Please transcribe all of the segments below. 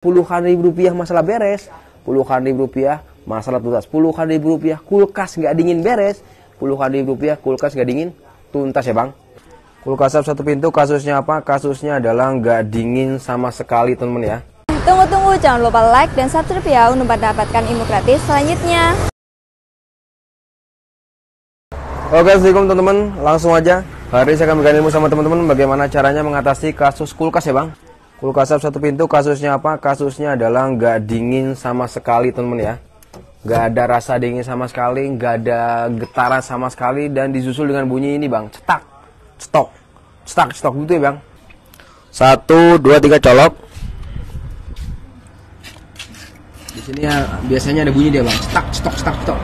Puluhan ribu rupiah masalah beres, puluhan ribu rupiah masalah tuntas, puluhan ribu rupiah kulkas nggak dingin beres, puluhan ribu rupiah kulkas nggak dingin tuntas ya bang. Kulkas satu pintu kasusnya apa? Kasusnya adalah nggak dingin sama sekali teman-teman ya. Tunggu-tunggu, jangan lupa like dan subscribe ya untuk mendapatkan ilmu gratis selanjutnya. Oke, assalamualaikum teman-teman, langsung aja. Hari ini saya akan memberikan ilmu sama teman-teman bagaimana caranya mengatasi kasus kulkas ya bang. Kulkas satu pintu kasusnya apa? Kasusnya adalah nggak dingin sama sekali teman-teman ya. Nggak ada rasa dingin sama sekali, nggak ada getaran sama sekali, dan disusul dengan bunyi ini bang, cetak, cetok, cetak, cetok gitu ya bang. 1, 2, 3 colok. Di sini ya biasanya ada bunyi dia bang, cetak, cetok, cetak, cetok.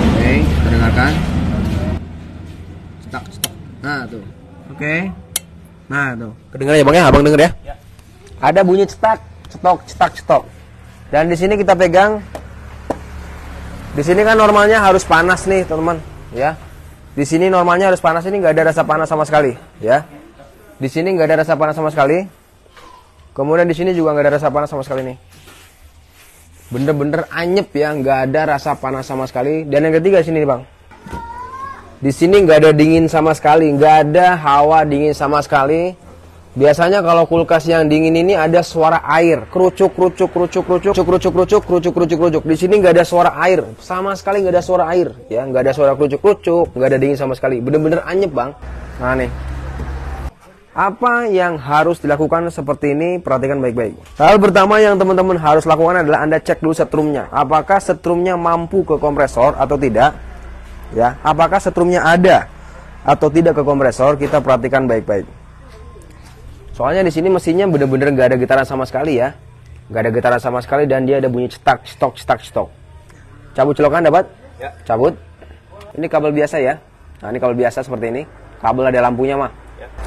Oke, kita dengarkan. Cetak, cetok. Nah tuh. Oke. Nah tuh, kedengar ya bang ya, abang denger ya? Ada bunyi cetak, cetok, cetak, cetok. Dan di sini kita pegang. Di sini kan normalnya harus panas nih teman-teman, ya. Di sini normalnya harus panas, ini nggak ada rasa panas sama sekali, ya. Di sini nggak ada rasa panas sama sekali. Kemudian di sini juga nggak ada rasa panas sama sekali nih. Bener-bener anyep ya, nggak ada rasa panas sama sekali. Dan yang ketiga sini nih bang. Di sini nggak ada dingin sama sekali, nggak ada hawa dingin sama sekali. Biasanya kalau kulkas yang dingin ini ada suara air, kerucuk, kerucuk, kerucuk, kerucuk, kerucuk, kerucuk, kerucuk, kerucuk, kerucuk. Di sini nggak ada suara air, sama sekali nggak ada suara air, ya, nggak ada suara kerucuk, kerucuk, nggak ada dingin sama sekali. Bener-bener anyep bang. Nah nih, apa yang harus dilakukan seperti ini? Perhatikan baik-baik. Hal pertama yang teman-teman harus lakukan adalah Anda cek dulu setrumnya. Apakah setrumnya mampu ke kompresor atau tidak? Ya, apakah setrumnya ada atau tidak ke kompresor? Kita perhatikan baik-baik. Soalnya di sini mesinnya bener-bener nggak ada getaran sama sekali ya, nggak ada getaran sama sekali, dan dia ada bunyi cetak, cetok, cetak, cetok. Cabut colokan dapat? Ya. Cabut. Ini kabel biasa ya. Nah ini kabel biasa seperti ini. Kabel ada lampunya mah.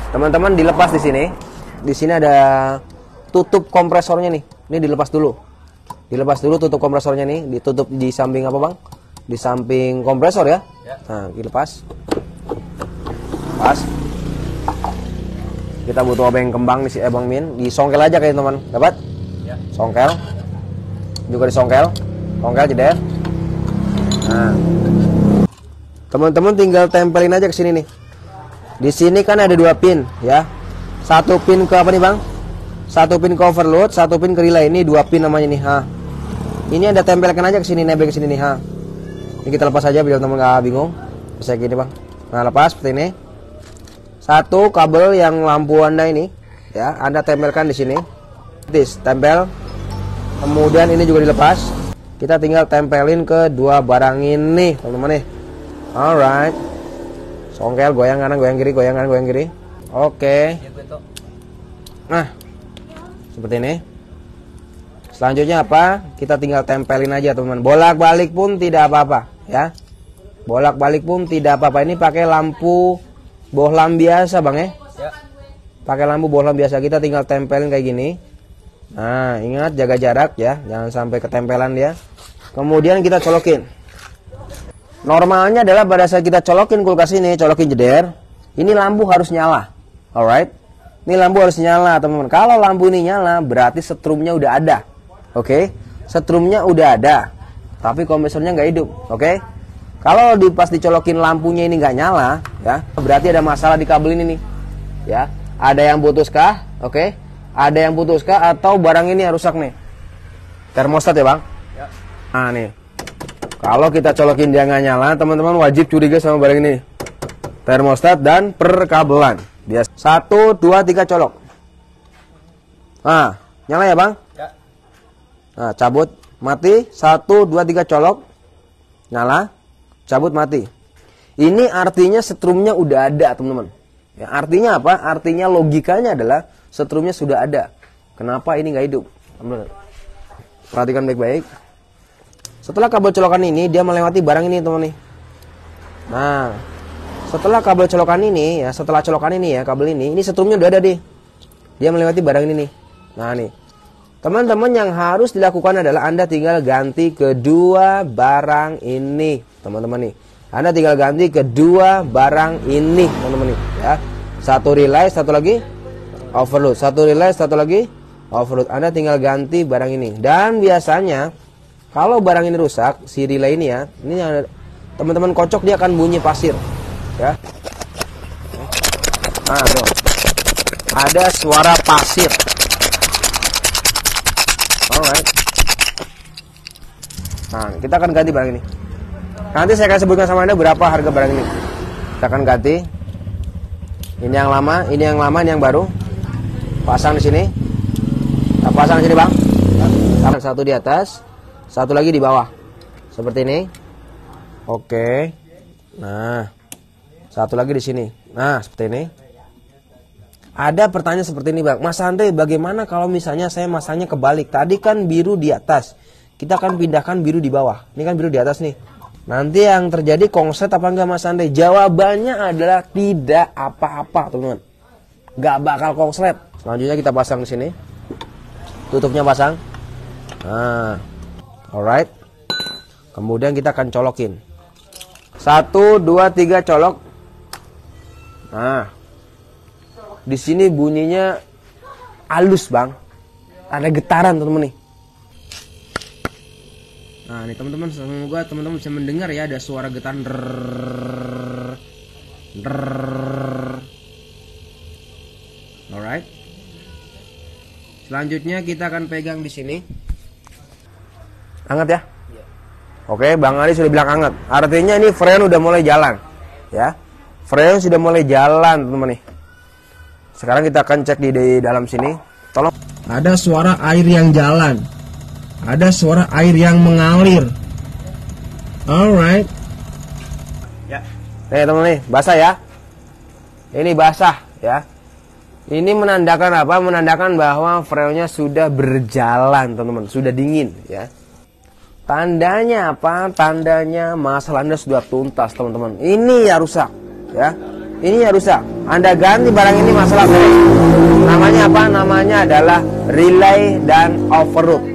Teman-teman dilepas di sini. Di sini ada tutup kompresornya nih. Ini dilepas dulu. Dilepas dulu tutup kompresornya nih. Ditutup di samping apa bang? Di samping kompresor ya. Nah, dilepas. Pas. Kita butuh obeng kembang di Bang Min, disongkel aja kayak teman. Dapat? Ya. Songkel. Juga disongkel. Songkel jeder. Nah. Teman-teman tinggal tempelin aja ke sini nih. Di sini kan ada 2 pin ya. 1 pin ke apa nih, Bang? 1 pin ke overload, 1 pin ke relay. Ini 2 pin namanya nih, ha. Ini Anda tempelkan aja ke sini, nebeng ke sini nih, ha. Ini kita lepas aja biar teman nggak bingung. Bisa gini bang. Nah lepas seperti ini. 1 kabel yang lampu Anda ini, ya, Anda tempelkan di sini. Tempel. Kemudian ini juga dilepas. Kita tinggal tempelin ke 2 barang ini, teman-teman nih. Alright. Songkel, goyang kanan, goyang kiri, goyang kanan, goyang kiri. Oke. Nah, seperti ini. Selanjutnya apa? Kita tinggal tempelin aja teman-teman. Bolak-balik pun tidak apa-apa ya. Bolak-balik pun tidak apa-apa. Ini pakai lampu bohlam biasa bang ya. Pakai lampu bohlam biasa. Kita tinggal tempelin kayak gini. Nah ingat jaga jarak ya. Jangan sampai ketempelan dia. Kemudian kita colokin. Normalnya adalah pada saat kita colokin kulkas ini, colokin jeder, ini lampu harus nyala. Alright. Ini lampu harus nyala teman-teman. Kalau lampu ini nyala berarti setrumnya udah ada. Oke, setrumnya udah ada, tapi kompresornya nggak hidup. Oke, kalau pas dicolokin lampunya ini nggak nyala, ya, berarti ada masalah di kabel ini nih. Ya, ada yang putuskah? Oke, ada yang putuskah atau barang ini yang rusak nih? Termostat ya bang? Ya. Nah nih, kalau kita colokin dia nggak nyala, teman-teman wajib curiga sama barang ini. Termostat dan perkabelan. Biasa. 1, 2, 3 colok. Nah, nyala ya bang? Nah, cabut, mati, 1, 2, 3 colok, nyala, cabut, mati. Ini artinya setrumnya udah ada teman-teman. Ya, artinya apa? Artinya logikanya adalah setrumnya sudah ada. Kenapa ini nggak hidup? Perhatikan baik-baik. Setelah kabel colokan ini, dia melewati barang ini teman nih. Nah, setelah kabel colokan ini, ya, setelah colokan ini ya, kabel ini setrumnya udah ada deh. Dia melewati barang ini nih. Nah nih. Teman-teman yang harus dilakukan adalah Anda tinggal ganti kedua barang ini, teman-teman nih. Anda tinggal ganti kedua barang ini, teman-teman nih, ya. 1 relay, 1 lagi overload. Satu relay, satu lagi overload. Anda tinggal ganti barang ini. Dan biasanya kalau barang ini rusak, si relay ini ya, ini teman-teman kocok dia akan bunyi pasir, ya. Nah, tuh. Ada suara pasir. Alright. Nah, kita akan ganti barang ini. Nanti saya akan sebutkan sama Anda berapa harga barang ini. Kita akan ganti. Ini yang lama, ini yang lama, ini yang baru. Pasang di sini. Kita pasang di sini, Bang. Satu di atas, satu lagi di bawah. Seperti ini. Oke. Nah, satu lagi di sini. Nah, seperti ini. Ada pertanyaan seperti ini, Bang. Mas Andre, bagaimana kalau misalnya saya masangnya kebalik? Tadi kan biru di atas. Kita akan pindahkan biru di bawah. Ini kan biru di atas nih. Nanti yang terjadi konslet apa enggak, Mas Andre? Jawabannya adalah tidak apa-apa, teman-teman. Nggak bakal konslet. Selanjutnya kita pasang di sini. Tutupnya pasang. Nah, alright. Kemudian kita akan colokin. 1, 2, 3 colok. Nah, di sini bunyinya halus, Bang. Ada getaran, teman-teman nih. Nah, ini teman-teman, semoga teman-teman bisa mendengar ya, ada suara getaran. Alright. Selanjutnya kita akan pegang di sini. Hangat ya? Iya. Oke, Bang Ali sudah bilang hangat. Artinya ini freon udah mulai jalan, ya. Freon sudah mulai jalan, teman-teman nih. Sekarang kita akan cek di dalam sini. Tolong. Ada suara air yang jalan. Ada suara air yang mengalir. Alright. Ya. Nih teman-teman nih, basah ya. Ini basah ya. Ini menandakan apa? Menandakan bahwa freonnya sudah berjalan, teman-teman. Sudah dingin ya. Tandanya apa? Tandanya masalah Anda sudah tuntas, teman-teman. Ini ya rusak ya. Ini ya rusak. Anda ganti barang ini masalah beres. Namanya apa? Namanya adalah relay dan overload.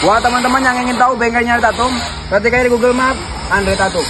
Buat teman-teman yang ingin tahu bengkelnya Andre Tatum, ketik aja di Google Map Andre Tatum.